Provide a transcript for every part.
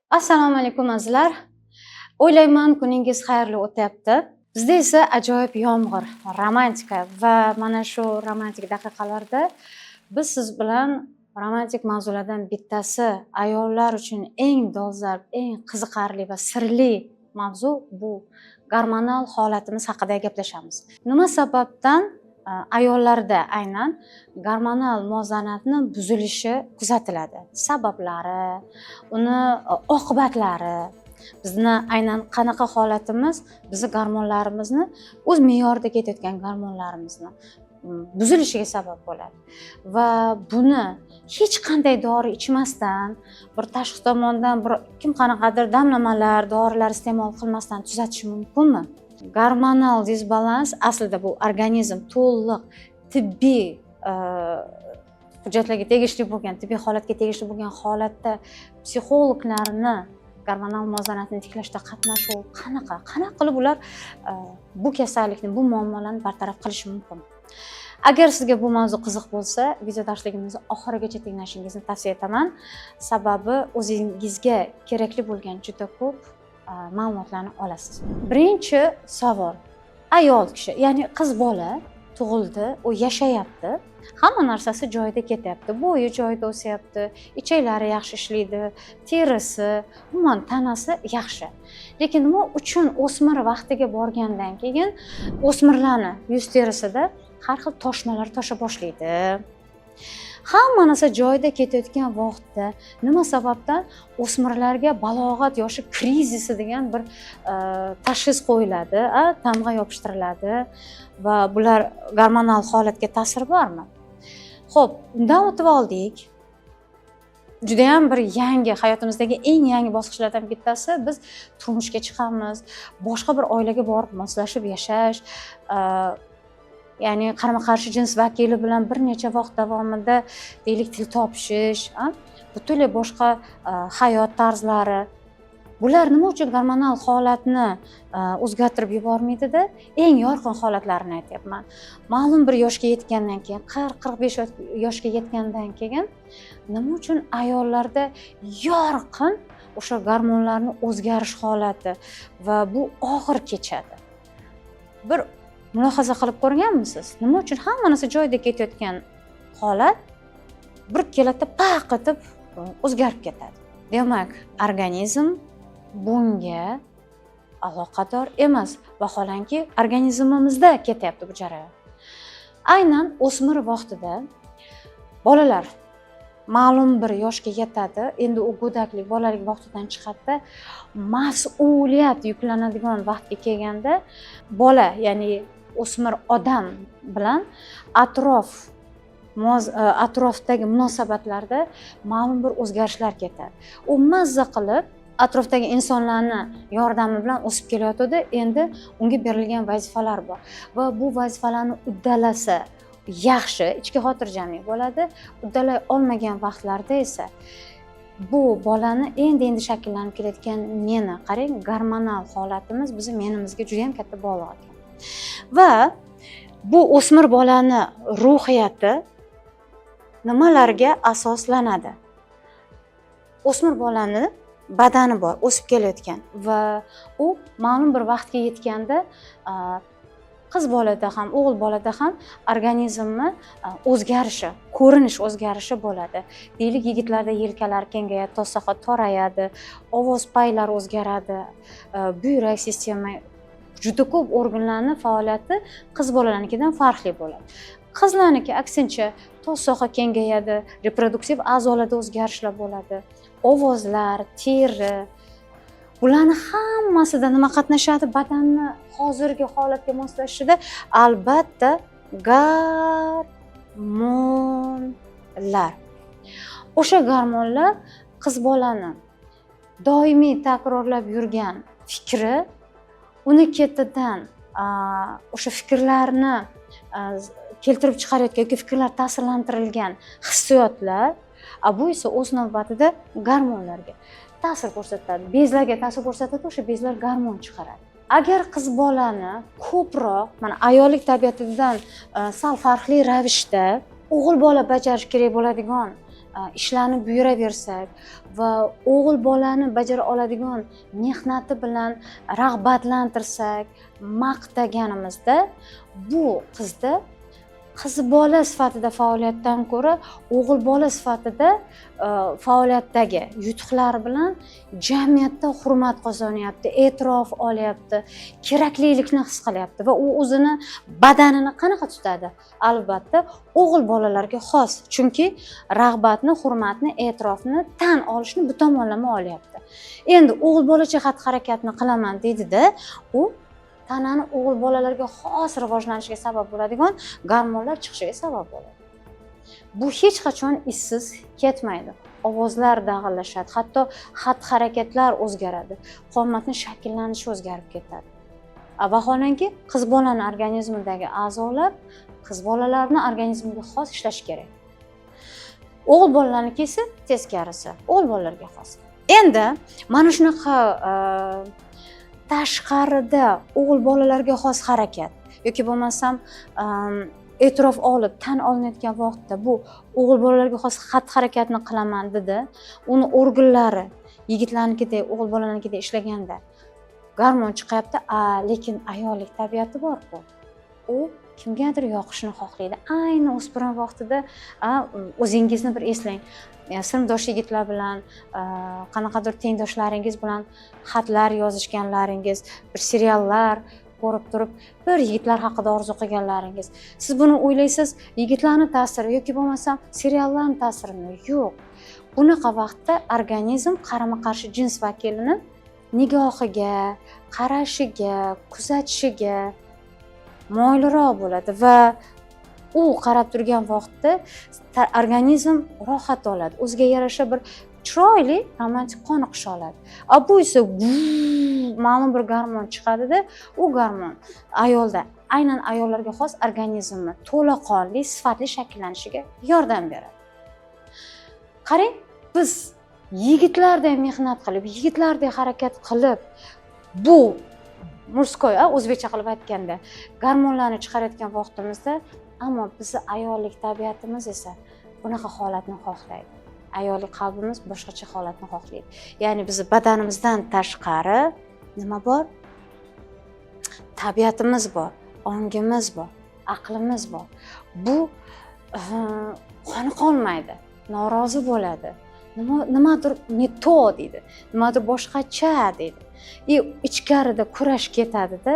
Assalomu alaykum azizlar. O'ylayman kuningiz xayrli o'tyapti. Bizda esa ajoyib yomg'ir, romantika va mana shu romantik daqiqalarda biz siz bilan romantik mavzulardan bittasi, ayollar uchun eng dolzarb, eng qiziqarli va sirli mavzu bu gormonal holatimiz haqida gaplashamiz. Nima sababdan ayollarda aynan gormonal muvozanatni buzilishi kuzatiladi? Sabablari, uni oqibatlari, bizni aynan qanaqa holatimiz bizni gormonlarimizni o'z me'yorida ketayotgan gormonlarimizni buzilishiga sabab bo'ladi va buni hech qanday dori ichmasdan, bir tashqi tomondan bir kim qanaqadir damlamalar, dorilar iste'mol qilmasdan tuzatish mumkinmi? Gormonal disbalans aslida bu organizm to'liq tibbiy hujjatlarga tegishli bo'lgan, tibbiy holatga tegishli bo'lgan holatda psixologlarni gormonal muvozanatni tiklashda qatnashuvi qanaqa qilib ular bu kasallikni, bu muammolarni bartaraf qilishi mumkin? Agar sizga bu mavzu qiziq bo'lsa, video darsligimizni oxirigacha tinglashingizni tavsiya etaman. Sababi o'zingizga kerakli bo'lgan juda ko'p ma'lumotlarni olasiz. Birinchi savol. Ayol kishi, ya'ni qiz bola tug'ildi, u yashayapti. Hamma narsasi joyida ketyapti. Bo'yi joyida o'syapti, ichaklari yaxshi ishlaydi, terisi, umuman tanasi yaxshi. Lekin nima uchun o'smir vaqtiga borgandan keyin o'smirlarning yuz terisida har xil toshmalar tosha boshlaydi. Hamma narsa joyida ketayotgan vaqtda nima sababdan o'smirlarga balog'at yoshi krizisi degan bir tashxis qo'yiladi, tamg'a yopishtiriladi va bular gormonal holatga ta'sir bormi? Xo'p, undan o'tib oldik. Juda ham bir yangi, hayotimizdagi eng yangi bosqichlardan bittasi biz turmushga chiqamiz, boshqa bir oilaga borib moslashib yashash, ya'ni qarama-qarshi jins vakili bilan bir necha vaqt davomida deylik til topishish, butunlay boshqa hayot tarzlari. Bular nima uchun gormonal holatni o'zgartirib yubormaydida? Eng yorqin holatlarini aytyapman. Ma'lum bir yoshga yetgandan keyin, 40-45 yoshga yetgandan keyin nima uchun ayollarda yorqin o'sha gormonlarning o'zgarish holati va bu og'ir kechadi? Bir mulohaza qilib ko'rganmisiz? Nima uchun hamma narsa joyida ketayotgan holat bir kelatda paq etib o'zgarib ketadi? Demak, organizm bunga aloqador emas. Vaholanki, organizmimizda ketyapti bu jarayon. Aynan o'smir vaqtida bolalar ma'lum bir yoshga yetadi, endi u go'daklik, bolalik vaqtidan chiqadi, mas'uliyat yuklanadigan vaqtga kelganda bola, ya'ni o'smir odam bilan atrofdagi munosabatlarda ma'lum bir o'zgarishlar ketadi. U mazza qilib atrofdagi insonlarni yordami bilan o'sib kelayotdi, endi unga berilgan vazifalar bor va bu vazifalarni uddalasa yaxshi, ichki xotirjamlik bo'ladi. Uddalay olmagan vaqtlarda esa bu bolani endi shakllanib kelayotgan meni, qarang, gormonal holatimiz bizni menimizga juda ham katta bog'liq ekan. Va bu o'smir bolani ruhiyati nimalarga asoslanadi? O'smir bolani badani bor, o'sib kelayotgan va u ma'lum bir vaqtga yetganda qiz bolada ham, o'g'il bolada ham organizmni o'zgarishi, ko'rinish o'zgarishi bo'ladi. Deylik, yigitlarda yelkalar kengayadi, tos soha torayadi, ovoz paylari o'zgaradi, buyrak sistema, juda ko'p organlarning faoliyati qiz bolalarnikidan farqli bo'ladi. Qizlarniki aksincha tos soha kengayadi, reproduktiv a'zolarda o'zgarishlar bo'ladi. Ovozlar, teri, bularni hammasida nima qatnashadi? Badanni hozirgi holatga moslashishida albatta gormonlar. O'sha gormonlar qiz bolani doimiy takrorlab yurgan fikri, uni ketidan o'sha fikrlarni keltirib chiqarayotgan yoki fikrlar ta'sirlantirilgan hissiyotlar, bu esa o'z navbatida gormonlarga ta'sir ko'rsatadi, bezlarga ta'sir ko'rsatadi, o'sha bezlar gormon chiqaradi. Agar qiz bolani ko'proq, mana ayollik tabiatidan sal farqli ravishda o'g'il bola bajarish kerak bo'ladigan ishlarni buyuraversak va o'g'il bolani bajara oladigan mehnati bilan rag'batlantirsak, maqtaganimizda bu qizda qiz bola sifatida faoliyatdan ko'ra o'g'il bola sifatida faoliyatdagi yutuqlari bilan jamiyatda hurmat qozonyapti, e'tirof olyapti, keraklilikni his qilyapti va u o'zini badanini qanaqa tutadi? Albatta, o'g'il bolalarga xos. Chunki rag'batni, hurmatni, e'tirofni tan olishni bu tomonlama olyapti. Endi o'g'il bolacha xatti-harakatni qilaman deydida, u tanani o'g'il bolalarga xos rivojlanishiga sabab bo'ladigan gormonlar chiqishiga sabab bo'ladi. Bu hech qachon izsiz ketmaydi. Ovozlar dag'allashadi, hatto xatti-harakatlar o'zgaradi, qomatning shakllanishi o'zgarib ketadi. Vaholanki, qiz bolaning organizmidagi a'zolar qiz bolalarning organizmiga xos ishlashi kerak. O'g'il bolalarniki esa teskarisi, o'g'il bolalarga xos. Endi mana shunaqa tashqarida o'g'il bolalarga xos harakat yoki bo'lmasam e'tirof olib tan olinayotgan vaqtda bu o'g'il bolalarga xos xatti-harakatni qilaman dedi. Uni organlari yigitlarnikidek, o'g'il bolalarnikidek ishlaganda gormon chiqyapti, lekin ayollik tabiati bor-ku. U kimgadir yoqishni xohlaydi. Ayni o'spirin vaqtida o'zingizni bir eslang. Sinfdosh yigitlar bilan, qanaqadir tengdoshlaringiz bilan xatlar yozishganlaringiz, bir seriallar ko'rib turib, bir yigitlar haqida orzu qilganlaringiz. Siz buni o'ylaysiz, yigitlarning ta'siri yoki bo'lmasam seriallarning ta'sirimi? Yo'q. Bunaqa vaqtda organizm qarama-qarshi jins vakilini nigohiga, qarashiga, kuzatishiga moyilroq bo'ladi va u qarab turgan vaqtda organizm rohat oladi, o'ziga yarasha bir chiroyli romantik qoniqish oladi. Bu esa ma'lum bir gormon chiqadida, u gormon ayolda, aynan ayollarga xos organizmni to'laqonli, sifatli shakllanishiga yordam beradi. Qarang, biz yigitlardek mehnat qilib, yigitlardek harakat qilib, bu murskoy, o'zbekcha qilib aytganda, gormonlarni chiqarayotgan vaqtimizda, ammo bizni ayollik tabiatimiz esa bunaqa holatni xohlaydi. Ayollik qalbimiz boshqacha holatni xohlaydi. Ya'ni bizni badanimizdan tashqari nima bor? Tabiatimiz bor, ongimiz bor, aqlimiz bor. Bu qoniqolmaydi, norozi bo'ladi. Nimadir ne to deydi, nimadir boshqacha deydi. Ichkarida kurash ketadi-da.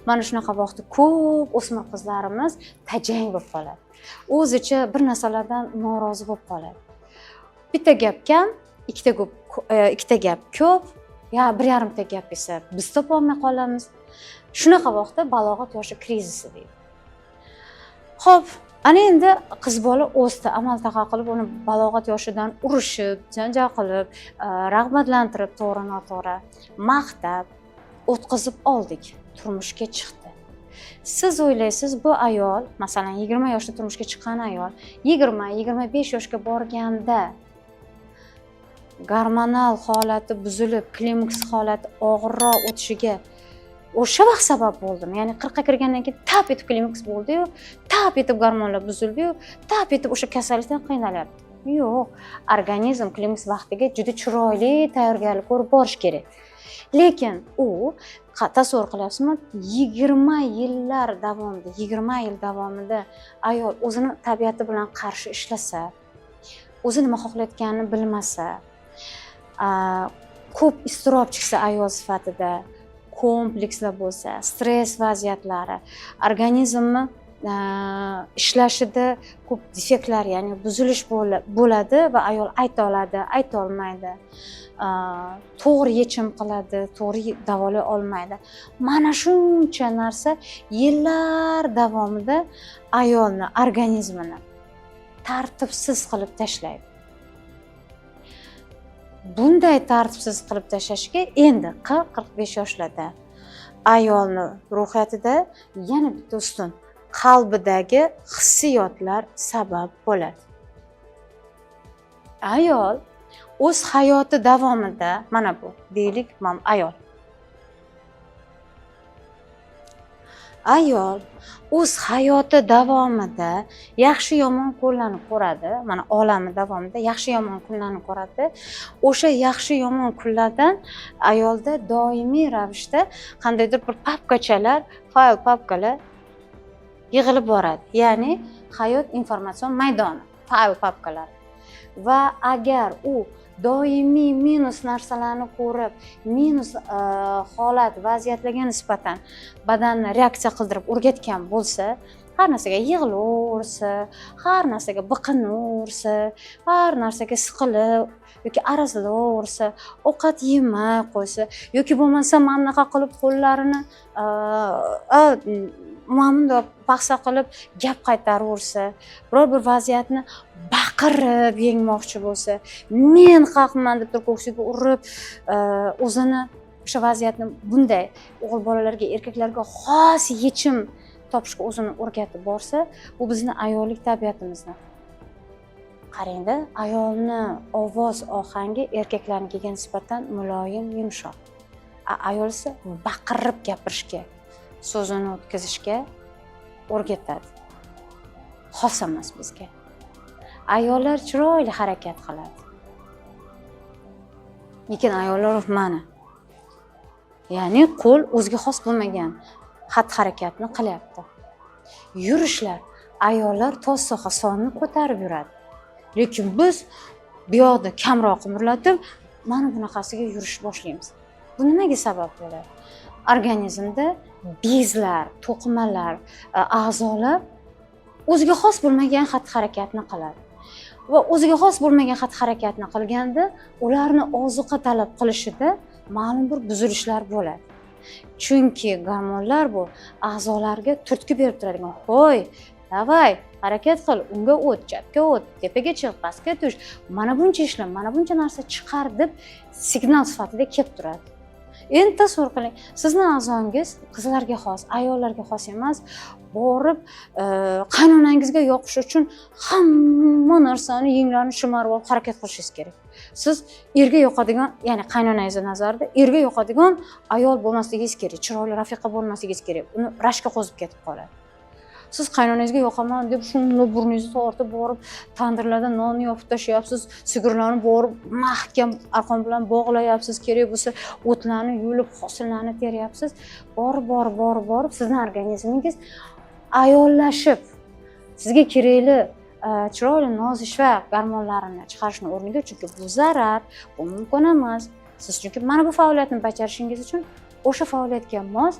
Mana shunaqa vaqtda ko'p o'smir qizlarimiz tajang bo'lib qoladi. O'zicha bir narsalardan norozi bo'lib qoladi. Bitta gap kam, ikkita gap ko'p, bir yarimta gap esa biz topolmay qolamiz. Shunaqa vaqtda balog'at yoshi krizisi deydi. Xo'p, ana endi qiz bola o'sdi, amal taqa qilib uni balog'at yoshidan urishib, janjal qilib, rag'batlantirib, to'g'ri-noto'g'ri maqtab, o'tkazib oldik, turmushga chiqdi. Siz o'ylaysiz, bu ayol, masalan, 20 yoshda turmushga chiqqan ayol, 20-25 yoshga borganda gormonal holati buzilib, klimaks holati og'irroq o'tishiga o'sha vaqt sabab bo'ldimi? Ya'ni 40 ga kirgandan keyin tap etib klimaks bo'ldi-yu, tap etib gormonlar buzildi-yu, tap etib o'sha kasallikdan qiynalyapti. Yo'q, organizm klimaks vaqtiga juda chiroyli tayyorgarlik ko'rib borish kerak. Lekin u tasavvur qilasizmi, 20 yillar davomida, 20 yil davomida ayol o'zini tabiati bilan qarshi ishlasa, o'zi nima xohlayotganini bilmasa, ko'p iztirob cheksa ayol sifatida, komplekslar bo'lsa, stress vaziyatlari, organizmni ishlashida ko'p defektlar, ya'ni buzilish bo'ladi va ayol ayta oladi, ayta olmaydi. To'g'ri yechim qiladi, to'g'ri davolay olmaydi. Mana shuncha narsa yillar davomida ayolni organizmini tartibsiz qilib tashlaydi. Bunday tartibsiz qilib tashlashga endi 40-45 yoshlarda ayolni ruhiyatida yana bitta ustun qalbidagi hissiyotlar sabab bo'ladi. Ayol o'z hayoti davomida, mana bu deylik, ayol ayol o'z hayoti davomida yaxshi yomon kunlarni ko'radi, mana olami davomida yaxshi yomon kunlarni ko'radi. O'sha yaxshi yomon kunlardan ayolda doimiy ravishda qandaydir bir papkachalar, fayl papkalar yig'ilib boradi. Ya'ni hayot informatsion maydoni, fayl papkalar. Va agar u doimiy minus narsalarni ko'rib, minus holat, vaziyatlarga nisbatan badanni reaksiya qildirib o'rgatgan bo'lsa, har narsaga yig'laversa, har narsaga biqinaversa, har narsaga siqilib yoki arazlaversa, ovqat yemay qo'ysa yoki bo'lmasa mana bunaqa qilib qo'llarini mana paxsa qilib gap qaytaraversa, biror bir vaziyatni baqirib yengmoqchi bo'lsa, men haqman deb turib ko'ksiga urib, o'zini o'sha vaziyatni bunday o'g'il bolalarga, erkaklarga xos yechim topishga o'zini o'rgatib borsa, bu bizni ayollik tabiatimizni. Qarangda, ayolni ovoz ohangi erkaklarnikiga nisbatan muloyim, yumshoq. Ayol esa baqirib gapirishga, so'zini o'tkazishga o'rgatadi. Xos emas bizga. Ayollar chiroyli harakat qiladi. Lekin ayollar mana. Ya'ni qo'l o'ziga xos bo'lmagan xatti-harakatni qilyapti. Yurishlar, ayollar toz soha sonini ko'tarib yuradi. Lekin biz bu yoqda kamroq qimirlatib, mana bunaqasiga yurish boshlaymiz. Bu nimaga sabab bo'ladi? Organizmda bezlar, to'qimalar, a'zolar o'ziga xos bo'lmagan xatti-harakatni qiladi. Va o'ziga xos bo'lmagan xatti-harakatni qilganda, ularni ozuqa talab qilishida ma'lum bir buzilishlar bo'ladi. Chunki gormonlar bu a'zolarga turtki berib turadigan. Qo'y, davay, harakat qil, unga o't, chapga o't, tepaga chiq, pastga tush, mana buncha ishla, mana buncha narsa chiqar deb signal sifatida kelib turadi. Endi tasavvur qiling, sizni a'zongiz qizlarga xos, ayollarga xos emas, borib qaynonangizga yoqish uchun hamma narsani yenglarni shimarib olib harakat qilishingiz kerak. Siz erga yoqadigan, ya'ni qaynonangiz nazarida erga yoqadigan ayol bo'lmasligingiz kerak, chiroyli rafiqa bo'lmasligingiz kerak. Uni rashkka qo'zib ketib qoladi. Siz qaynonangizga yoqaman deb shunga burningizni tortib borib, tandirlarda nonni yopib tashlayapsiz, sigirlarni borib mahkam arqon bilan bog'layapsiz, kerak bo'lsa o'tlarni yulib, hosillarni teryapsiz. Borib sizning organizmingiz ayollashib, sizga kerakli chiroyli nozish va gormonlarini chiqarishni o'rniga, chunki bu zarar, bu mumkin emas. Siz chunki mana bu faoliyatni bajarishingiz uchun o'sha faoliyatga mos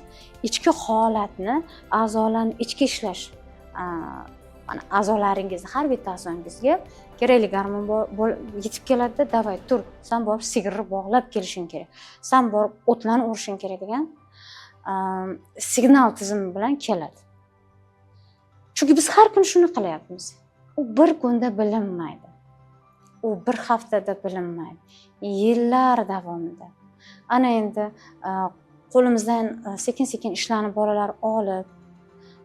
ichki holatni, a'zolarni ichki ishlash, mana a'zolaringizni har bitta a'zongizga kerakli gormon yetib keladi-da, davay tur, sen borib sigirni bog'lab kelishing kerak. Sen borib o'tlarni o'rishing kerak degan signal tizimi bilan keladi. Chunki biz har kun shuni qilyapmiz. U bir kunda bilinmaydi. U bir haftada bilinmaydi. Yillar davomida. Ana endi qo'limizdan sekin-sekin ishlarni bolalar olib,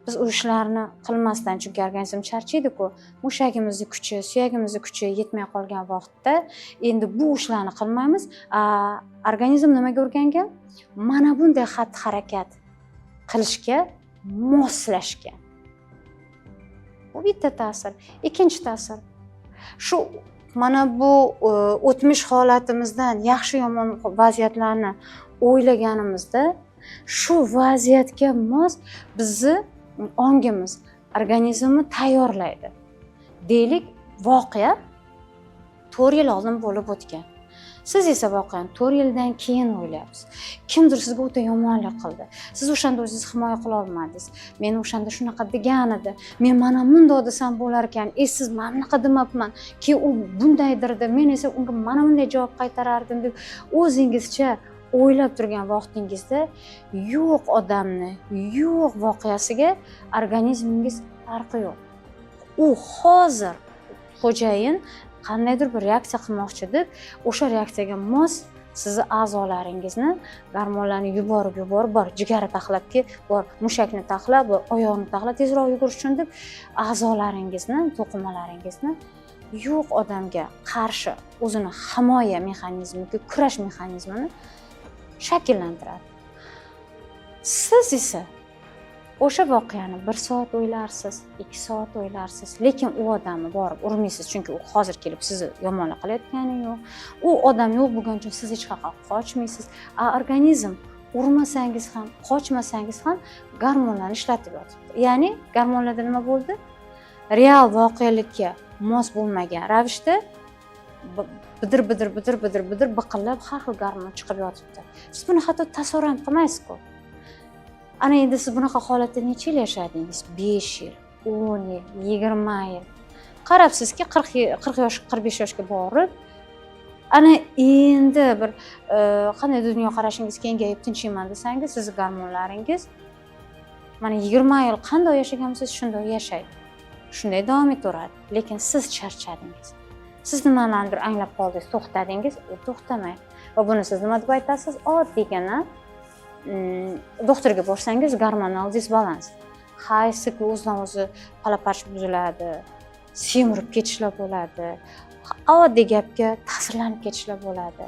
biz u ishlarni qilmasdan, chunki organizm charchaydi-ku, mushagimizning kuchi, suyagimizning kuchi yetmay qolgan vaqtda endi bu ishlarni qilmaymiz. Organizm nimaga o'rgangan? Mana bunday xatti-harakat qilishga moslashgan. Bu bitta ta'sir. Ikkinchi ta'sir. Shu mana bu o'tmish holatimizdan yaxshi yomon vaziyatlarni o'ylaganimizda, shu vaziyatga mos bizni ongimiz, organizmni tayyorlaydi. Deylik, voqea 4 yil oldin bo'lib o'tgan. Siz esa voqeani 4 yildan keyin o'ylayapsiz. Kimdir sizga o'ta yomonlik qildi. Siz o'shanda o'zingizni himoya qila olmadingiz. Men o'shanda shunaqa degan edi. Men mana bunday desam bo'lar ekan. Siz mana bunaqa demabman. Keyin u bundaydirdi. Men esa unga mana bunday javob qaytarardim deb o'zingizcha o'ylab turgan vaqtingizda yo'q odamni, yo'q voqeasiga organizmingiz farqi yo'q. U hozir xo'jayin qandaydir bir reaksiya qilmoqchi deb, o'sha reaksiyaga mos sizni a'zolaringizni gormonlarni yuborib, bor jigari taxlabki, bor mushakni taxlab, bor oyoqni taxlab, tezroq yugurish uchun deb a'zolaringizni, to'qimalaringizni yo'q odamga qarshi o'zini himoya mexanizmiga, kurash mexanizmini shakllantiradi. Siz esa O'sha voqeani 1 soat o'ylarsiz, 2 soat o'ylarsiz, lekin u odamni borib urmaysiz, chunki u hozir kelib sizni yomonlik qilayotgani yo'q. U odam yo'q bo'lgani uchun siz hech qayerga qochmaysiz. Organizm urmasangiz ham, qochmasangiz ham gormonlarni ishlatib yotibdi. Ya'ni gormonlarda nima bo'ldi? Real voqelikka mos bo'lmagan ravishda bidir biqillab har xil gormon chiqib yotibdi. Siz buni hatto tasavvur ham qilmaysiz-ku. Ana endi siz bunaqa holatda necha yil yashadingiz? 5 yil, 10 yil, 20 yil. Qarabsizki 40 yosh, 45 yoshga borib, ana endi bir qanday dunyo qarashingiz kengayib tinchiyman desangiz, sizning gormonlaringiz mana 20 yil qanday yashagansiz shunday yashaydi. Shunday davom etaveradi. Lekin siz charchadingiz. Siz nimalarnidir anglab qoldingiz, to'xtadingiz, u to'xtamaydi. Va buni siz nima deb aytasiz? Oddiygina doktorga borsangiz gormonal disbalans. Qaysi o'zidan o'zi palaparch buziladi, semirib ketishlar bo'ladi. Oddiy gapga ta'sirlanib ketishlar bo'ladi.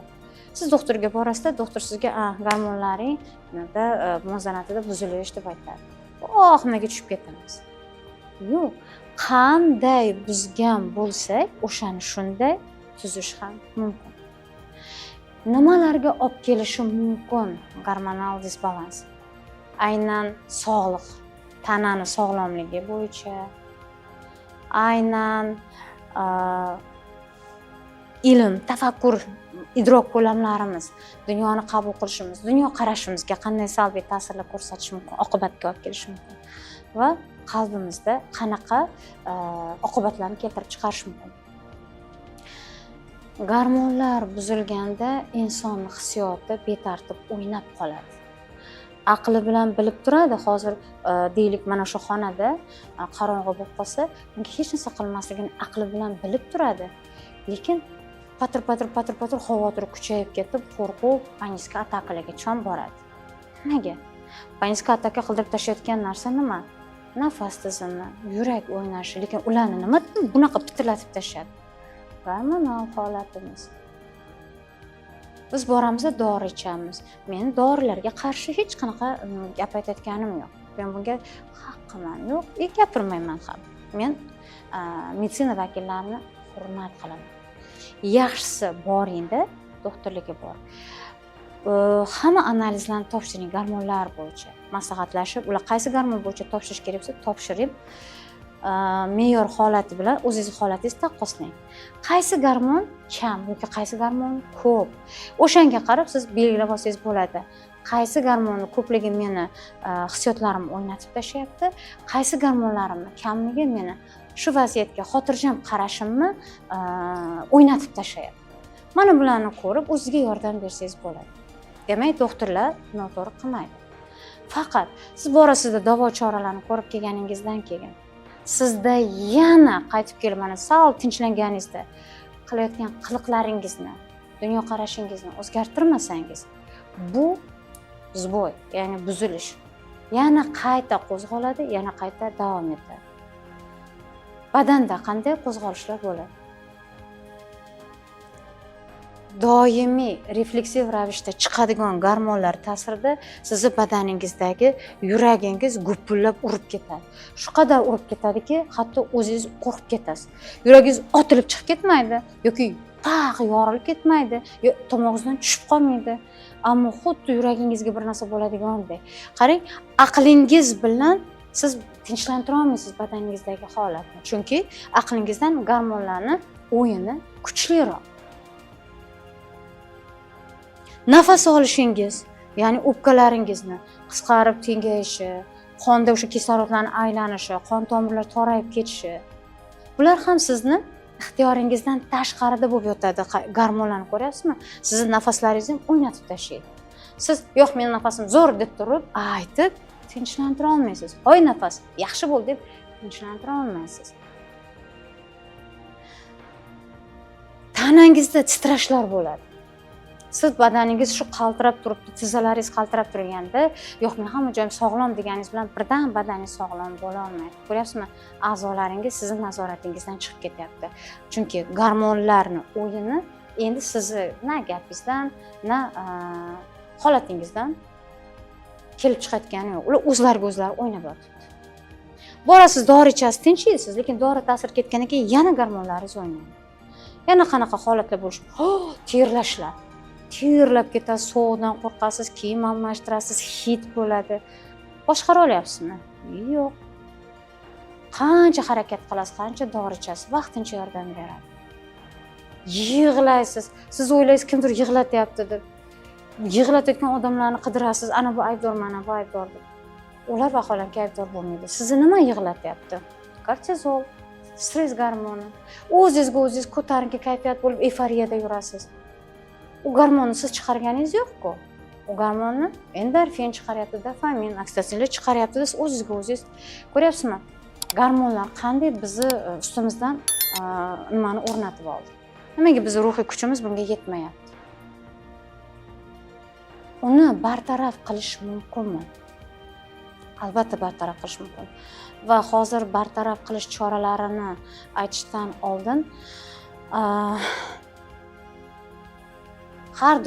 Siz doktorga borasizda, doktor sizga gormonlaring muvozanatida buzilish deb aytadi. Nimaga tushib ketamiz? Yo'q, qanday buzgan bo'lsak, o'shani shunday tuzish ham mumkin. Nimalarga olib kelishi mumkin gormonal disbalans? Aynan sog'liq, tanani sog'lomligi bo'yicha, aynan ilm, tafakkur, idrok ko'lamlarimiz, dunyoni qabul qilishimiz, dunyo qarashimizga qanday salbiy ta'sirlar ko'rsatishi mumkin, oqibatga olib kelishi mumkin va qalbimizda qanaqa oqibatlarni keltirib chiqarishi mumkin. Gormonlar buzilganda insonning hissiyoti betartib o'ynab qoladi. Aqli bilan bilib turadi, hozir deylik mana shu xonada qorong'i bo'lib qolsa, unga hech narsa qilmasligini aqli bilan bilib turadi. Lekin patir xavotir kuchayib ketib, qo'rquv, panika atakalarga chon boradi. Nimaga? Panika ataka qildirib tashlayotgan narsa nima? Nafas tizimi, yurak o'ynashi, lekin ularni nima bunaqa pitirlatib tashladi? Gormonal holatimiz. Biz boramiz, dori ichamiz. Men dorilarga qarshi hech qanaqa gap aytayotganim yo'q. Men bunga haqqim yo'q, gapirmayman ham. Men meditsina vakillarini hurmat qilaman. Yaxshisi boringda, doktorlarga bor. Hamma analizlarni topshiring gormonlar bo'yicha. Maslahatlashib, ular qaysi gormon bo'yicha topshirish kerak bo'lsa, topshirib, me'yor holati bilan o'zingiz holatingizni taqqoslang. Qaysi gormon kam yoki qaysi gormon ko'p? O'shanga qarab siz belgilab olsangiz bo'ladi. Qaysi gormonning ko'pligi meni hissiyotlarimni o'ynatib tashlayapti, qaysi gormonlarimni kamligi meni shu vaziyatga xotirjam qarashimni o'ynatib tashlayapti. Mana bularni ko'rib o'zingizga yordam bersangiz bo'ladi. Demak, doktorlar noto'g'ri qilmaydi. Faqat siz borasizda davo choralarini ko'rib kelganingizdan keyin sizda yana qaytib kelib mana sal tinchlanganingizda qilayotgan qiliqlaringizni, dunyo qarashingizni o'zgartirmasangiz, bu zboy, ya'ni buzilish yana qayta qo'zg'aladi, yana qayta davom etadi. Badanda qanday qo'zg'alishlar bo'ladi? Doimiy refleksiv ravishda chiqadigan gormonlar ta'sirida sizni badaningizdagi yuragingiz gupullab urib ketadi. Shu qadar urib ketadiki, hatto o'zingiz qo'rqib ketasiz. Yuragingiz otilib chiqib ketmaydi yoki yorilib ketmaydi, tomog'ingizdan tushib qolmaydi. Ammo xuddi yuragingizga bir narsa bo'ladigandek. Qarang, aqlingiz bilan siz tinchlantira olmaysiz badaningizdagi holatni. Chunki aqlingizdan gormonlarning o'yini kuchliroq. Nafas olishingiz, ya'ni o'pkalaringizni qisqarib kengayishi, qonda o'sha kislorodlarning aylanishi, qon tomirlar torayib ketishi, bular ham sizni ixtiyoringizdan tashqarida bo'lib yotadi. Gormonlarni ko'ryapsizmi? Sizning nafaslaringizni o'ynatib tashlaydi. Siz yo'q, men nafasim zo'r deb turib, aytib tinchlantira olmaysiz. Hoy nafas, yaxshi bo'l deb tinchlantira olmaysiz. Tanangizda titrashlar bo'ladi. Siz badaningiz shu qaltirab turibdi, tizzalaringiz qaltirab turganda, yo'q, men hamma joyim sog'lom deganingiz bilan birdan badaningiz sog'lom bo'la olmaydi. Ko'ryapsizmi? A'zolaringiz sizning nazoratingizdan chiqib ketyapti. Chunki gormonlarning o'yini endi sizni na gapingizdan, na holatingizdan kelib chiqayotgani yo'q. Ular o'zlariga o'zlari o'ynab yotibdi. Borasiz, dori ichasiz, tinchiysiz, lekin dori ta'sir ketgandan keyin yana gormonlaringiz o'ynaydi. Yana qanaqa holatlar bo'lishi? Terlashlar. Terlab ketasiz, sovuqdan qo'rqasiz, kiyim almashtirasiz, hid bo'ladi. Boshqara olyapsizmi? Yo'q. Qancha harakat qilasiz, qancha dori ichasiz, vaqtincha yordam beradi. Yig'laysiz. Siz o'ylaysiz, kimdir yig'latyapti deb. Yig'latayotgan odamlarni qidirasiz, ana bu aybdor, mana bu aybdor deb. Ular vaholanki aybdor bo'lmaydi. Sizni nima yig'latyapti? Kortizol, stress gormoni. O'zingizga o'zingiz ko'tarinki kayfiyat bo'lib, eyforiyada yurasiz. U gormonni siz chiqarganingiz yo'q-ku. U gormonni endorfin chiqaryapti, dopamin, oksidantlar chiqaryapti. Siz o'zingizga o'zingiz ko'ryapsizmi? Gormonlar qanday bizni ustimizdan nimani o'rnatib oldi? Nimaga bizning ruhiy kuchimiz bunga yetmayapti? Uni bartaraf qilish mumkinmi? Albatta bartaraf qilish mumkin. Va hozir bartaraf qilish choralarini aytishdan oldin har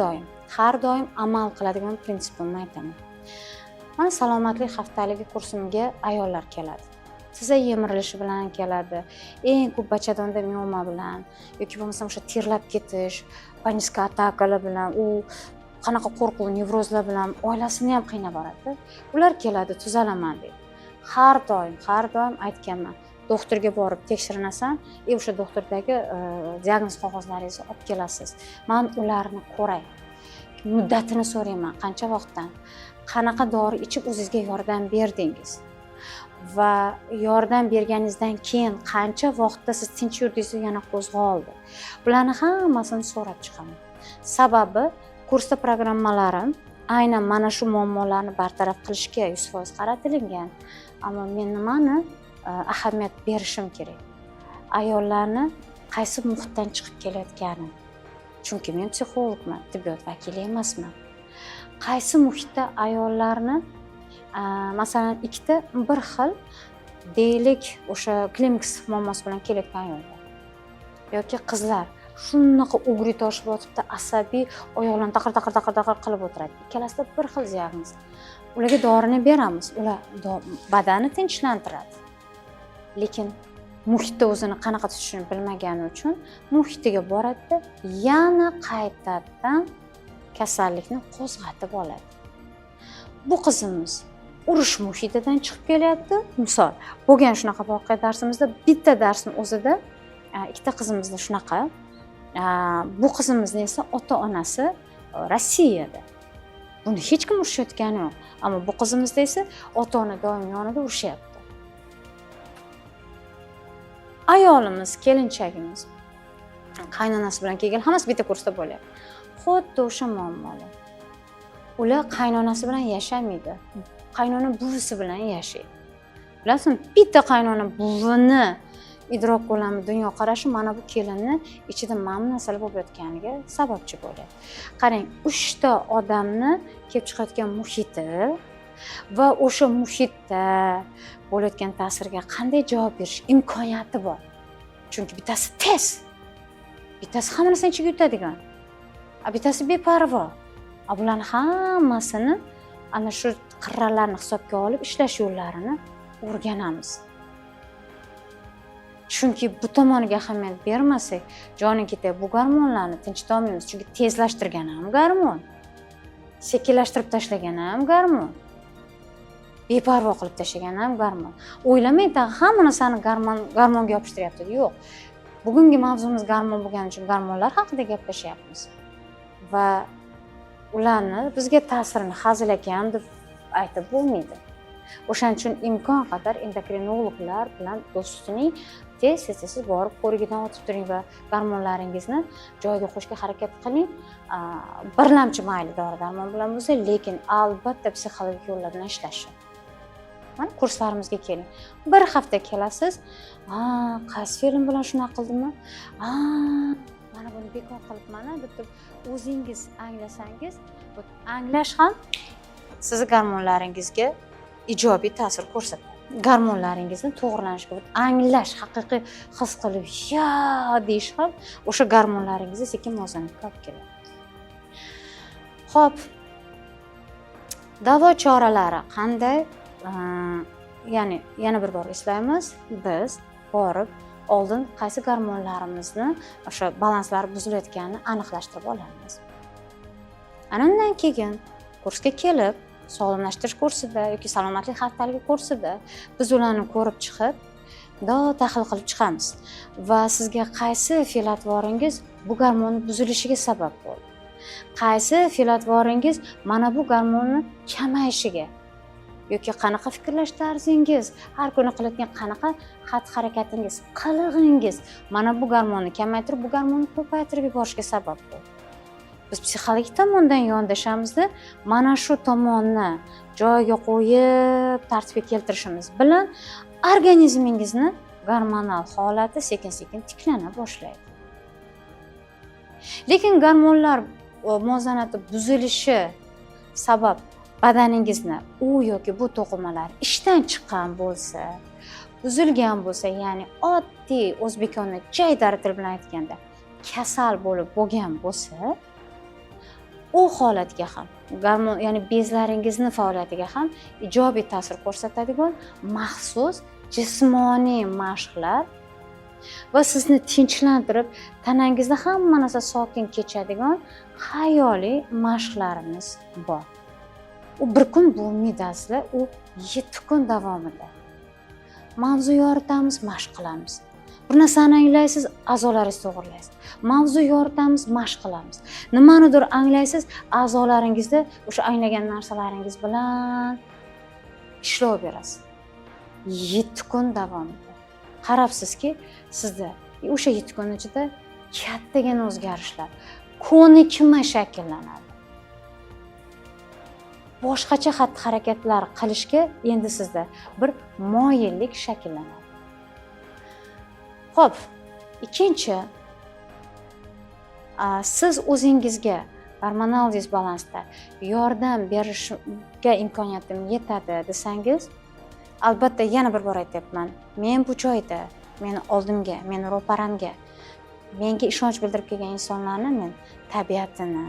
doim amal qiladigan prinsipimni aytaman. Mana salomatlik haftaligi kursimga ayollar keladi. Tiza yemirilishi bilan keladi. Eng ko'p bachadonda mioma bilan yoki bo'lmasa o'sha terlab ketish, panika atakalar bilan, u qanaqa qo'rquv, nevrozlar bilan oilasini ham qiynab boradi. Ular keladi, tuzalaman deydi. Har doim aytganman. Doktorga borib tekshirinasan, o'sha doktordagi diagnoz qog'ozlaringizni olib kelasiz. Men ularni ko'ray. Muddatini so'rayman, qancha vaqtdan, qanaqa dori ichib o'zingizga yordam berdingiz va yordam berganingizdan keyin qancha vaqtda siz tinch yurdingiz yana qo'zg'oldi. Bularni hammasini so'rab chiqaman. Sababi kursda programmalarim aynan mana shu muammolarni bartaraf qilishga 100% qaratilgan. Ammo men nimani ahamiyat berishim kerak? Ayollarni qaysi muhitdan chiqib kelayotgani. Chunki men psixologman, tibbiyot vakili emasman. Qaysi muhitda ayollarni masalan ikkita bir xil deylik o'sha klimaks muammosi bilan kelayotgan ayollar yoki qizlar shunaqa ugri toshib yotibdi, asabiy, oyoqlarni taqir qilib o'tiradi. Ikkalasida bir xil diagnoz. Ularga dorini beramiz, ular badani tinchlantiradi. Lekin muhitda o'zini qanaqa tutishini bilmagani uchun muhitiga boradi, yana qaytadan kasallikni qo'zg'atib oladi. Bu qizimiz urush muhitidan chiqib kelyapti. Misol, bo'lgan shunaqa voqea darsimizda bitta darsning o'zida ikkita qizimizda shunaqa. Bu qizimizni esa ota-onasi Rossiyada. Buni hech kim urushayotgani yo'q. Ammo bu qizimizda esa ota-ona doim yonida urushyapti. Ayolimiz, kelinchagimiz qaynonasi bilan kelgan, hammasi bitta kursda bo'lyapti. Xuddi o'sha muammolar. Ular qaynonasi bilan yashamaydi. Qaynona buvisi bilan yashaydi. Bilasizmi, bitta qaynona buvini idrok ko'lami, dunyo qarashi mana bu kelinni ichida mana bu narsalar bo'lib yotganiga sababchi bo'ladi. Qarang, 3 ta odamni kelib chiqayotgan muhiti va o'sha muhitda bo'layotgan ta'sirga qanday javob berish imkoniyati bor. Chunki bittasi tez, bittasi hamma narsani ichiga yutadigan, bittasi beparvo. Bularni hammasini ana shu qirralarni hisobga olib ishlash yo'llarini o'rganamiz. Chunki bu tomoniga ahamiyat bermasak, joning ketadi. Bu gormonlarni tinchitolmaymiz. Chunki tezlashtirgan ham gormon, sekinlashtirib tashlagan ham gormon, beparvo qilib tashlagan ham gormon. O'ylamaydi, hamma narsani gormonga yopishtiryapti. Yo'q. Bugungi mavzumiz gormon bo'lgani uchun gormonlar haqida gaplashyapmiz. Va ularni bizga ta'sirini hazilakam deb aytib bo'lmaydi. O'shaning uchun imkon qadar endokrinologlar bilan do'stining tez borib ko'rigidan o'tib turing va gormonlaringizni joyiga qo'shishga harakat qiling. Birlamchi mayli dori-darmon bilan bo'lsa, lekin albatta psixologik yo'llar bilan ishlashi. Mana kurslarimizga keling. Bir hafta kelasiz. Qaysi film bilan shunaqa qildimmi? Mana buni bekor qilibman deb o'zingiz anglasangiz, bu anglash ham siz gormonlaringizga ijobiy ta'sir ko'rsatadi. Gormonlaringizni to'g'rilanishiga anglash, haqiqiy his qilib ya deyish ham o'sha gormonlaringizni sekin muvozanatga olib keladi. Xo'p, Davo choralari qanday? Ya'ni yana bir bor eslaymiz, biz borib oldin qaysi gormonlarimizni o'sha balanslari buzilayotganini aniqlashtirib olamiz. Ana undan keyin kursga kelib, sog'lomlashtirish kursida yoki salomatlik haftaligi kursida biz ularni ko'rib chiqib, tahlil qilib chiqamiz va sizga qaysi fe'l-atvoringiz bu gormonni buzilishiga sabab bo'ldi, qaysi fe'l-atvoringiz mana bu gormonni kamayishiga yoki qanaqa fikrlash tarzingiz, har kuni qiladigan qanaqa xatti-harakatingiz, qilig'ingiz mana bu gormonni kamaytirib, bu gormonni ko'paytirib yuborishga sabab bo'ldi. Biz psixologik tomondan yondashamizda mana shu tomonni joyiga qo'yib, tartibga keltirishimiz bilan organizmingizni gormonal holati sekin-sekin tiklana boshlaydi. Lekin gormonlar muvozanati buzilishi sabab badaningizni u yoki bu to'qimalar ishdan chiqqan bo'lsa, buzilgan bo'lsa, ya'ni oddiy o'zbekona jaydari til bilan aytganda kasal bo'lib bo'lgan bo'lsa, u holatga ham gormon, ya'ni bezlaringizni faoliyatiga ham ijobiy ta'sir ko'rsatadigan maxsus jismoniy mashqlar va sizni tinchlantirib, tanangizda hamma narsa sokin kechadigan xayoliy mashqlarimiz bor. U bir kun bo'lmaydasizlar, u 7 kun davomida. Mavzu yoritamiz, mashq qilamiz. Bir narsani anglaysiz, a'zolaringizni to'g'rilaysiz. Mavzu yoritamiz, mashq qilamiz. Nimanidir anglaysiz, a'zolaringizda o'sha anglagan narsalaringiz bilan ishlov berasiz. 7 kun davomida. Qarabsizki, sizda o'sha 7 kun ichida kattagina o'zgarishlar, ko'nikma shakllanadi. Boshqacha xatti-harakatlar qilishga endi sizda bir moyillik shakllanadi. Xo'p, ikkinchi, siz o'zingizga gormonal disbalansda yordam berishga imkoniyatim yetadi desangiz, albatta yana bir bor aytyapman, men bu joyda, meni oldimga, meni ro'paramga, menga ishonch bildirib kelgan insonlarni men tabiatini,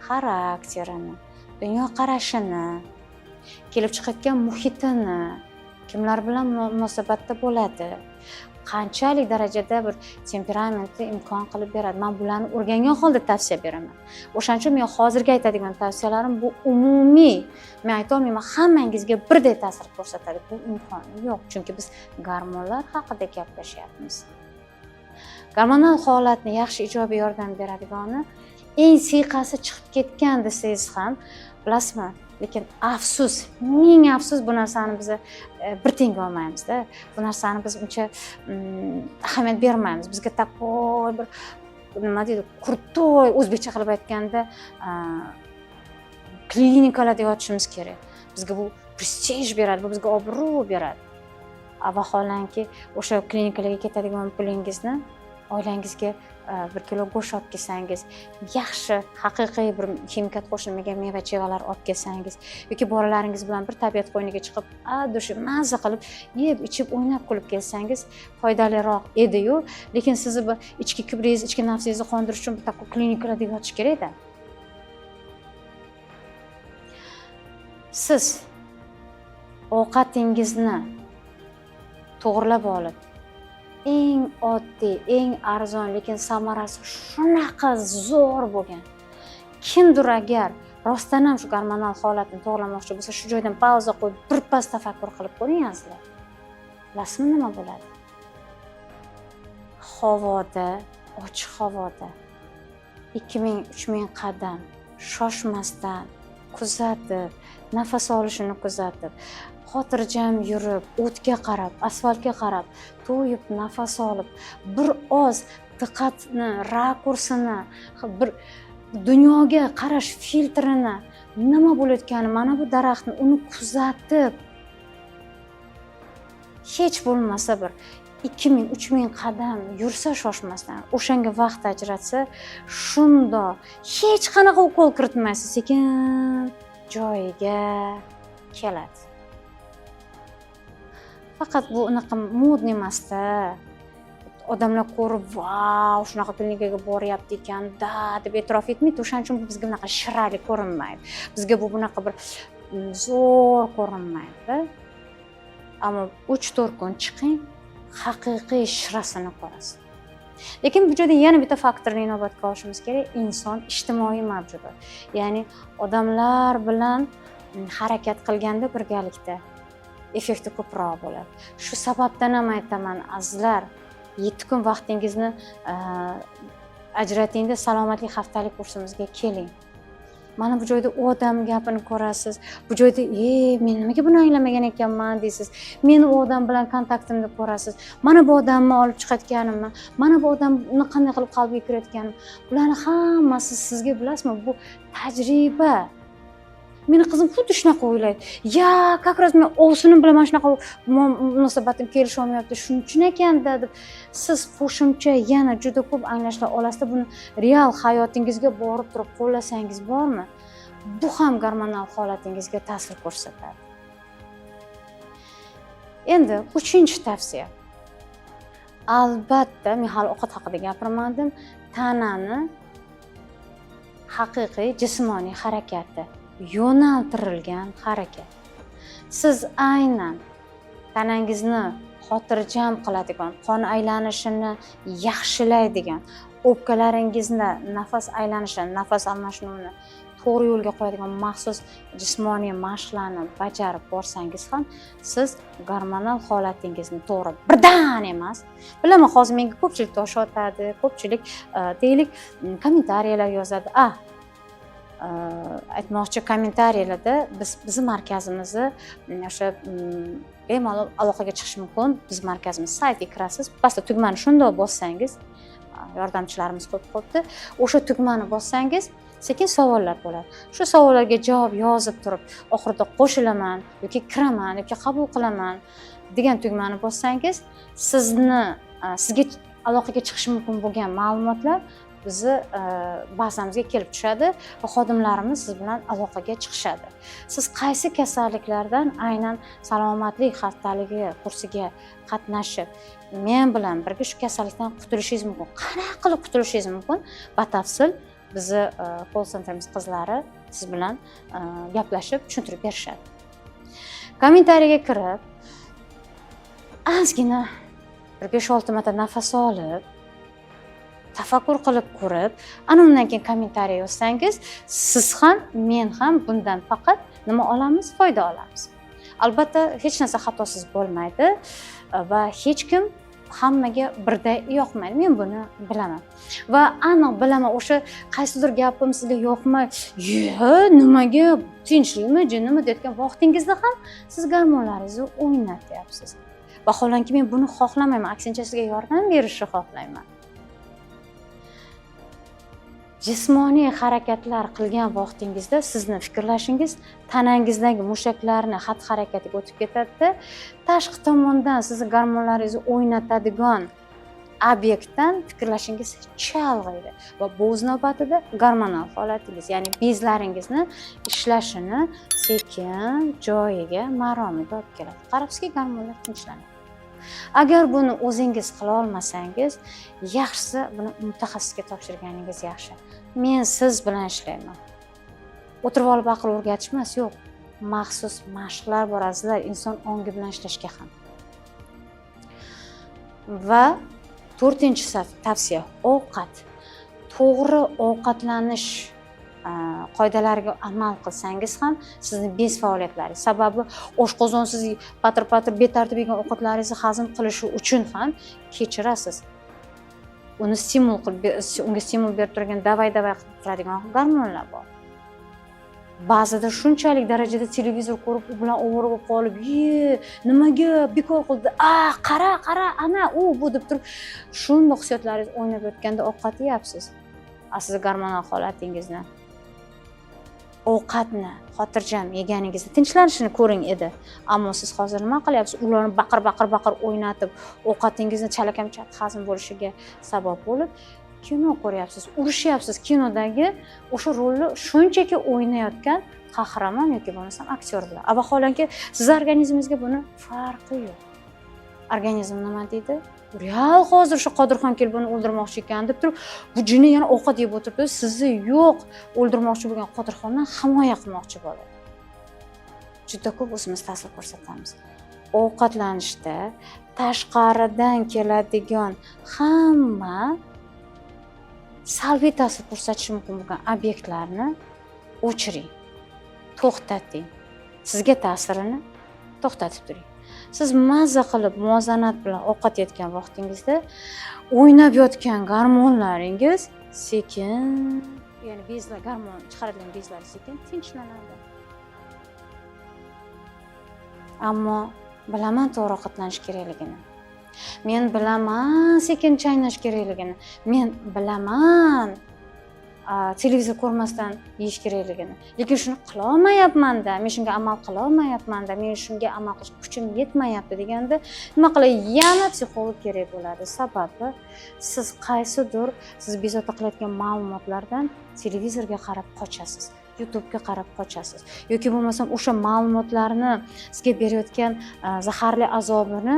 xarakterini, dunyoqarashini, kelib chiqayotgan muhitini, kimlar bilan munosabatda bo'ladi, qanchalik darajada bir temperamenti imkon qilib beradi. Men bularni o'rgangan holda tavsiya beraman. O'shaning uchun men hozirgi aytadigan tavsiyalarim bu umumiy. Men ayta olmayman hammangizga birday ta'sir ko'rsatadi. Bu imkoni yo'q, chunki biz gormonlar haqida gaplashyapmiz. Gormonal holatni yaxshi ijobiy yordam beradigani eng siyqasi chiqib ketgan desangiz ham, bilasizmi? Lekin afsus, ming afsus, bu narsani biz bir tenga olmaymiz-da. Bu narsani biz uncha ahamiyat bermaymiz. Bizga takoy bir nima deydi, kurtoy o'zbekcha qilib aytganda klinikalarda yotishimiz kerak. Bizga bu prestij beradi, bu bizga obro' beradi. Vaholanki o'sha klinikalarga ketadigan pulingizni oilangizga 1 kilo go'sht olib kelsangiz, yaxshi haqiqiy bir ximikat qo'shilmagan meva-chevalar olib kelsangiz yoki bolalaringiz bilan bir tabiat qo'yniga chiqib, dushi mazza qilib yeb, ichib, o'ynab kulib kelsangiz foydaliroq edi-yu, lekin sizni bu ichki kibringiz, ichki nafsingizni qondirish uchun bu klinikalarda yotish kerak-da. Siz ovqatingizni to'g'rilab olib, eng oddiy, eng arzon, lekin samarasi shunaqa zo'r bo'lgan. Kimdir agar rostdan ham shu gormonal holatni to'g'rilamoqchi bo'lsa, shu joydan pauza qo'yib, birpas tafakkur qilib ko'ringizlar. Bilasizmi nima bo'ladi? Havoda, ochiq havoda 2000-3000 qadam shoshmasdan kuzatib, nafas olishini kuzatib, xotirjam yurib, o'tga qarab, asfaltga qarab, to'yib nafas olib, bir oz diqqatni, rakursini, bir dunyoga qarash filtrini, nima bo'layotgani, mana bu daraxtni uni kuzatib, hech bo'lmasa bir 2000-3000 qadam yursa shoshmasdan, o'shanga vaqt ajratsa, shundoq hech qanaqa ukol kiritmaysiz, sekin joyiga keladi. Faqat bu unaqa modniy emas-da. Odamlar ko'rib, "Vau, shunaqa klinikaga boryapti ekan-da" deb e'tirof etmaydi. O'shaning uchun bu bizga bunaqa shirali ko'rinmaydi. Bizga bu bunaqa bir zo'r ko'rinmaydi. Ammo 3-4 kun chiqing, haqiqiy shirasini ko'rasiz. Lekin bu yerda yana bitta faktorni inobatga olishimiz kerak. Inson ijtimoiy mavjudot. Ya'ni odamlar bilan harakat qilganda birgalikda effekti ko'proq bo'ladi. Shu sababdan ham aytaman, azizlar, 7 kun vaqtingizni ajratingda salomatlik haftalik kursimizga keling. Mana bu joyda u odam gapini ko'rasiz. Bu joyda, men nimaga buni anglamagan ekanman deysiz. Meni u odam bilan kontaktimni ko'rasiz. Mana bu odamni olib chiqayotganimni, mana bu odamni qanday qilib qalbiga kirayotganim. Bularni hammasi sizga bilasizmi, bu tajriba. Meni qizim xuddi shunaqa o'ylaydi. Как раз men ovsinim bilan mana shunaqa munosabatim kelisha olmayapti. Shuning uchun ekanda deb siz qo'shimcha yana juda ko'p anglashlar olasiz. Buni real hayotingizga borib turib qo'llasangiz bormi? Bu ham gormonal holatingizga ta'sir ko'rsatadi. Endi 3-tavsiya. Albatta, men hali ovqat haqida gapirmadim. Tanani haqiqiy jismoniy harakati, yo'naltirilgan harakat. Siz aynan tanangizni xotirjam qiladigan, qon aylanishini yaxshilaydigan, o'pkalaringizda nafas aylanishini, nafas almashinuvini to'g'ri yo'lga qo'yadigan maxsus jismoniy mashqlarni bajarib borsangiz ham, siz gormonal holatingizni to'g'ri birdan emas. Bilaman, hozir menga ko'pchilik tosh otadi, ko'pchilik deylik kommentariyalar yozadi. Aytmoqchi, kommentariyalarda bizning markazimizni o'sha bemalol aloqaga chiqish mumkin. Biz markazimiz saytiga kirasiz. Pastda tugmani shundoq bossangiz, yordamchilarimiz ko'p qolibdi. O'sha tugmani bossangiz, sekin savollar bo'ladi. Shu savollarga javob yozib turib, oxirida qo'shilaman yoki kiraman yoki qabul qilaman degan tugmani bossangiz, sizga aloqaga chiqish mumkin bo'lgan ma'lumotlar bizni bazamizga kelib tushadi va xodimlarimiz siz bilan aloqaga chiqishadi. Siz qaysi kasalliklardan aynan salomatlik haftaligi kursiga qatnashib, men bilan birga shu kasallikdan qutulishingiz mumkin. Qanaqa qilib qutulishingiz mumkin? Batafsil bizni call centerimiz qizlari siz bilan gaplashib tushuntirib berishadi. Kommentariyaga kirib, ozgina 5-6 marta nafas olib, tafakkur qilib ko'rib, ana undan keyin kommentariya yozsangiz, siz ham, men ham bundan faqat nima olamiz? Foyda olamiz. Albatta, hech narsa xatosiz bo'lmaydi va hech kim hammaga birday yoqmaydi. Men buni bilaman. Va aniq bilaman, o'sha qaysidir gapim sizga yoqmay, nimaga, tinchlikmi, jinnimi deyotgan vaqtingizda ham siz gormonlaringizni o'ynatyapsiz. Vaholanki men buni xohlamayman, aksincha sizga yordam berishni xohlayman. Jismoniy harakatlar qilgan vaqtingizda sizni fikrlashingiz tanangizdagi mushaklarni xatti-harakatiga o'tib ketadi. Tashqi tomondan sizni gormonlaringizni o'ynatadigan obyektdan fikrlashingiz chalg'iydi va bu o'z navbatida gormonal holatingiz, ya'ni bezlaringizni ishlashini sekin joyiga, maromiga olib keladi. Qarabsizki, gormonlar tinchlanadi. Agar buni o'zingiz qila olmasangiz, yaxshisi buni mutaxassisga topshirganingiz yaxshi. Men siz bilan ishlayman. O'tirib olib aql o'rgatish emas, yo'q. Maxsus mashqlar bor azizlar, inson ongi bilan ishlashga ham. Va 4-tavsiya, ovqat. To'g'ri ovqatlanish qoidalariga amal qilsangiz ham sizning bez faoliyatlaringiz, sababi oshqozonsiz patr-patr betartib yegan ovqatlaringizni hazm qilishi uchun ham kechirasiz. Unga stimul berib turgan, davay qilib turadigan gormonlar bor. Ba'zida shunchalik darajada televizor ko'rib, u bilan ovora bo'lib qolib, nimaga bekor qildi? Qara, ana, bu deb turib, shunday hissiyotlaringiz o'ynab o'tganda ovqat yeyapsiz. Sizni gormonal holatingizni, ovqatni xotirjam yeganingizda tinchlanishini ko'ring edi. Ammo siz hozir nima qilyapsiz? Ularni baqir o'ynatib, ovqatingizni chalakam-chat hazm bo'lishiga sabab bo'lib, kino ko'ryapsiz, urushyapsiz. Kinodagi o'sha rolni shunchaki o'ynayotgan qahramon yoki bo'lmasam aktyor bilan. Vaholanki siz organizmingizga buni farqi yo'q. Organizm nima deydi? Real hozir shu Qodirxon kelib buni o'ldirmoqchi ekan deb turib, bu jinni yana ovqat yeb o'tiribdi, sizni yo'q o'ldirmoqchi bo'lgan Qodirxondan himoya qilmoqchi bo'ladi. juda ko'p o'zimiz ta'sir ko'rsatamiz. Ovqatlanishda tashqaridan keladigan hamma salbiy ta'sir ko'rsatishi mumkin bo'lgan obyektlarni o'chiring, to'xtating. Sizga ta'sirini to'xtatib turing. Siz mazza qilib muvozanat bilan ovqat yeyotgan vaqtingizda o'ynab yotgan gormonlaringiz sekin, ya'ni bezlar, gormon chiqaradigan bezlar sekin tinchlanadi. Ammo bilaman to'g'ri ovqatlanish kerakligini. Men bilaman sekin chaynash kerakligini. Men bilaman televizor ko'rmasdan yeyish kerakligini. Lekin shuni qila olmayapman-da, men shunga amal qila olmayapman-da, men shunga amal qilish kuchim yetmayapti deganda nima qilay? Yana psixolog kerak bo'ladi. Sababi siz qaysidir siz bezovta qilayotgan ma'lumotlardan televizorga qarab qochasiz. YouTube'ga qarab qochasiz. Yoki bo'lmasam o'sha ma'lumotlarni sizga berayotgan zaharli azobini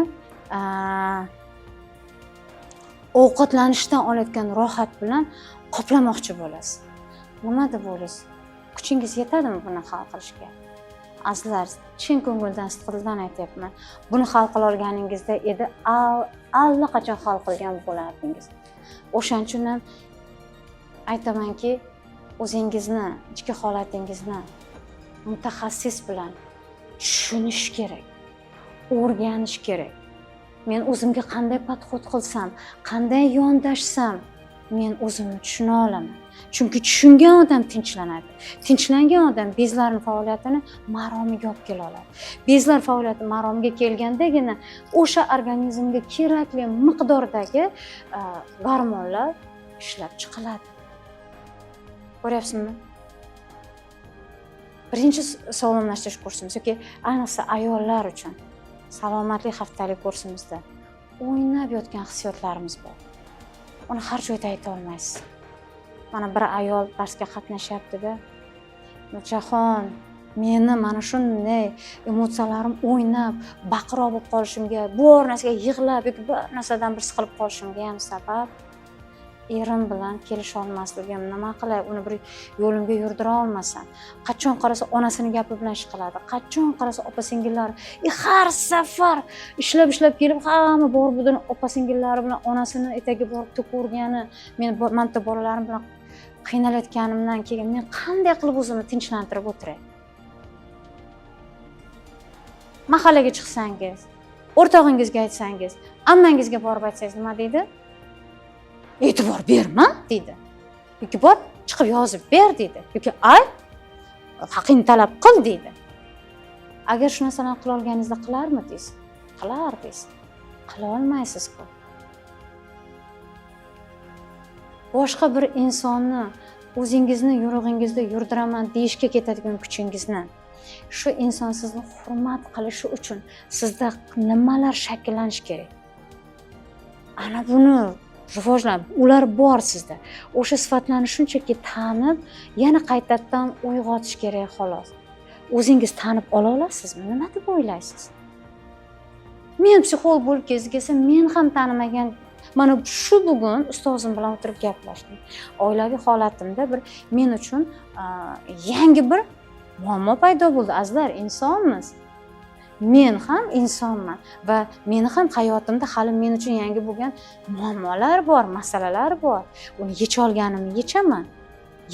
ovqatlanishdan olayotgan rohat bilan qoplamoqchi bo'lasiz. Nima deb o'ylaysiz? Kuchingiz yetadimi buni hal qilishga? Azizlar, chin ko'ngildan, sidqidildan aytyapman. Buni hal qila olganingizda edi, allaqachon hal qilgan bo'lardingiz. O'shaning uchun ham aytamanki, o'zingizni, ichki holatingizni mutaxassis bilan tushunish kerak, o'rganish kerak. Men o'zimga qanday podxod qilsam, qanday yondashsam, men o'zimni tushuna olaman. Chunki tushungan odam tinchlanadi. Tinchlangan odam bezlarning faoliyatini maromiga olib kela oladi. Bezlar faoliyati maromiga kelgandagina o'sha organizmga kerakli miqdordagi gormonlar ishlab chiqiladi. Ko'ryapsizmi? Birinchi sog'lomlashtirish kursimiz yoki ayniqsa ayollar uchun salomatlik haftalik kursimizda o'ynab yotgan hissiyotlarimiz bor. Uni har joyda ayta olmaysiz. Mana bir ayol darsga qatnashyapti-da. Nurjahon, meni mana shunday emotsiyalarim o'ynab, baqiroq bo'lib qolishimga, bu narsaga yig'lab yoki bir narsadan bir siqilib qolishimga ham sabab erim bilan kelisha olmasligim. Nima qilay? Uni bir yo'limga yurdira olmasam. Qachon qarasa onasini gapi bilan ish qiladi. Qachon qarasa opa-singillari, har safar ishlab kelib, hamma bor budini opa-singillari bilan onasini etagiga borib to'kurgani, men manta bolalarim bilan qiynalayotganimdan keyin men qanday qilib o'zimni tinchlantirib o'tiray? Mahallaga chiqsangiz, o'rtog'ingizga aytsangiz, ammangizga borib aytsangiz nima deydi? E'tibor berma deydi. Yoki bor chiqib yozib ber deydi. Yoki ay haqingni talab qil deydi. Agar shu narsalarni qila olganingizda qilarmidingiz? Qilardingiz. Qila olmaysiz-ku. Boshqa bir insonni o'zingizni yo'rig'ingizda yurdiraman deyishga ketadigan kuchingizni shu inson sizni hurmat qilishi uchun sizda nimalar shakllanish kerak? Ana buni rivojlanib, ular bor sizda. O'sha sifatlarni shunchaki tanib, yana qaytadan uyg'otish kerak xolos. O'zingiz tanib ola olasizmi? Nima deb o'ylaysiz? Men psixolog bo'lib kelsam, men ham tanimagan, mana shu bugun ustozim bilan o'tirib gaplashdim. Oilaviy holatimda bir men uchun yangi bir muammo paydo bo'ldi. Azizlar, insonmiz. Men ham insonman va meni ham hayotimda hali men uchun yangi bo'lgan muammolar bor, masalalar bor. Uni yecha olganimni yechaman,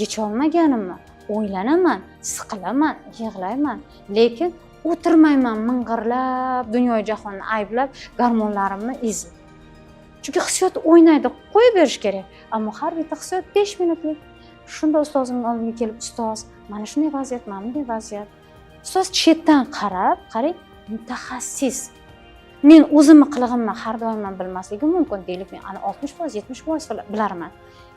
yecha olmaganimni o'ylanaman, siqilaman, yig'layman, lekin o'tirmayman ming'irlab, dunyo jahonni ayblab, gormonlarimni ezib. Chunki hissiyot o'ynaydi, qo'yib berish kerak. Ammo har bitta hissiyot 5 minutlik. Shunda ustozimning oldiga kelib, ustoz, mana shunday vaziyat, mana bunday vaziyat. Ustoz chetdan qarab, qarang, mutaxassis. Men o'zimni qilig'imni har doim bilmasligim mumkin, deylik men ana 60%, 70% bilarman.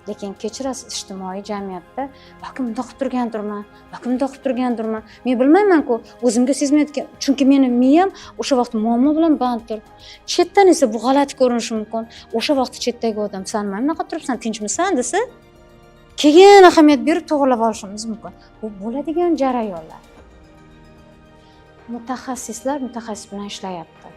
Lekin kechirasiz, ijtimoiy jamiyatda balki bundoq qilib turgandirman, balki bundoq qilib turgandirman. Men bilmayman-ku, o'zimga sezmayotgan, chunki meni miyam o'sha vaqt muammo bilan banddir. Chetdan esa bu g'alati ko'rinishi mumkin. O'sha vaqt chetdagi odam, "San nima bunaqa turibsan, tinchmisan?" desa, keyin ahamiyat berib to'g'rilab olishimiz mumkin. Bu bo'ladigan jarayonlar. Mutaxassislar mutaxassis bilan ishlayapti.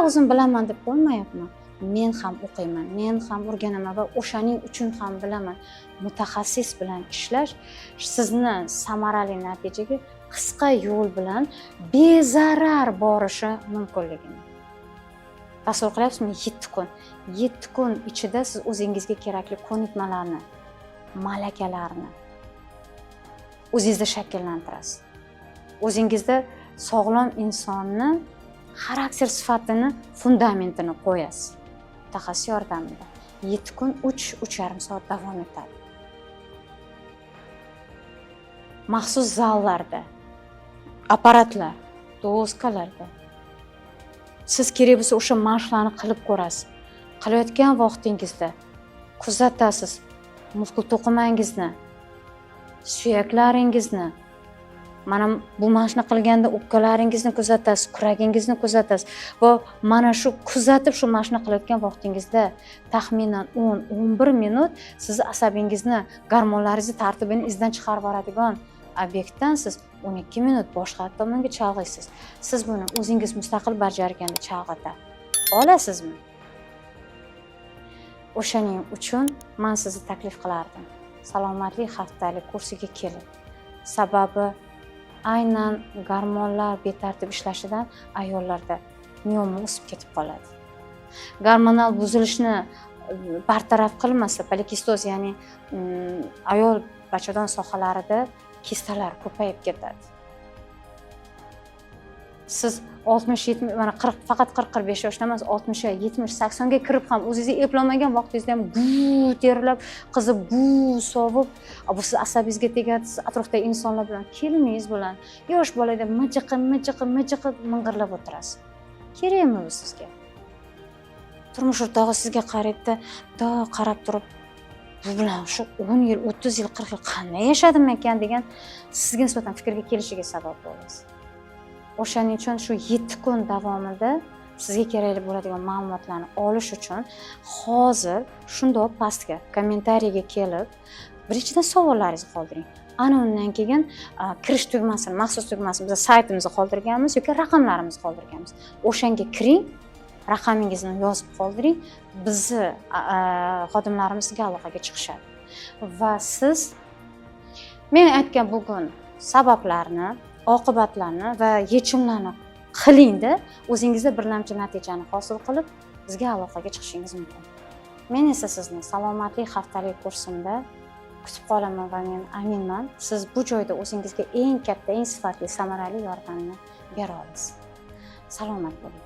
O'zim bilaman deb qo'ymayapman. Men ham o'qiyman, men ham o'rganaman va o'shaning uchun ham bilaman. Mutaxassis bilan ishlash sizni samarali natijaga qisqa yo'l bilan bezarar borishi mumkinligini. Tasavvur qilyapsizmi? 7 kun. 7 kun ichida siz o'zingizga kerakli ko'nikmalarni, malakalarni o'zingizda shakllantirasiz. O'zingizda sog'lom insonni xarakter sifatini, fundamentini qo'yasiz. Mutaxassis yordamida 7 kun 3-3,5 soat davom etadi. Maxsus zallarda, apparatlar, doskalarda siz kerak bo'lsa o'sha mashqlarni qilib ko'rasiz. Qilayotgan vaqtingizda kuzatasiz muskul to'qimangizni, suyaklaringizni, mana bu mashqni qilganda o'pkalaringizni kuzatasiz, kuragingizni kuzatasiz va mana shu kuzatib shu mashqni qilayotgan vaqtingizda taxminan 10-11 minut siz asabingizni, gormonlaringizni tartibini izdan chiqarib yuboradigan obyektdan siz 12 minut boshqa tomonga chalg'iysiz. Siz buni o'zingiz mustaqil bajarganda chalg'ita olasizmi? O'shaning uchun men sizni taklif qilardim. Salomatlik haftalik kursiga keling. Sababi aynan gormonlar betartib ishlashidan ayollarda mioma o'sib ketib qoladi. Gormonal buzilishni bartaraf qilmasa, polikistoz, ya'ni ayol bachadon sohalarida kistalar ko'payib ketadi. Siz 60-70, mana 40, faqat 40-45 yoshda emas, 60, 70, 80 ga kirib ham o'zingizni eplamagan vaqtingizda ham bu terlab, qizib, bu sovib, bu siz asabingizga tegadi, siz atrofdagi insonlar bilan, keliningiz bilan, yosh bolada mijiqib ming'irlab o'tirasiz. Kerakmi bu sizga? Turmush o'rtog'i sizga qaraydi, qarab turib, bu bilan shu 10 yil, 30 yil, 40 yil qanday yashadim ekan degan sizga nisbatan fikrga kelishiga sabab bo'lasiz. O'shaning uchun shu 7 kun davomida sizga kerakli bo'ladigan ma'lumotlarni olish uchun hozir shundoq pastga kommentariyga kelib, birinchidan savollaringizni qoldiring. Ana undan keyin kirish tugmasini, maxsus tugmasini biz saytimizda qoldirganmiz yoki raqamlarimizni qoldirganmiz. O'shanga kiring, raqamingizni yozib qoldiring. Bizni xodimlarimiz sizga aloqaga chiqishadi. Va siz men aytgan bugun sabablarni, oqibatlarni va yechimlarni qiling-da, o'zingizda birlamchi natijani hosil qilib, bizga aloqaga chiqishingiz mumkin. Men esa sizni salomatlik haftalik kursimda kutib qolaman va men aminman, siz bu joyda o'zingizga eng katta, eng sifatli, samarali yordamni bera olasiz. Salomat bo'ling.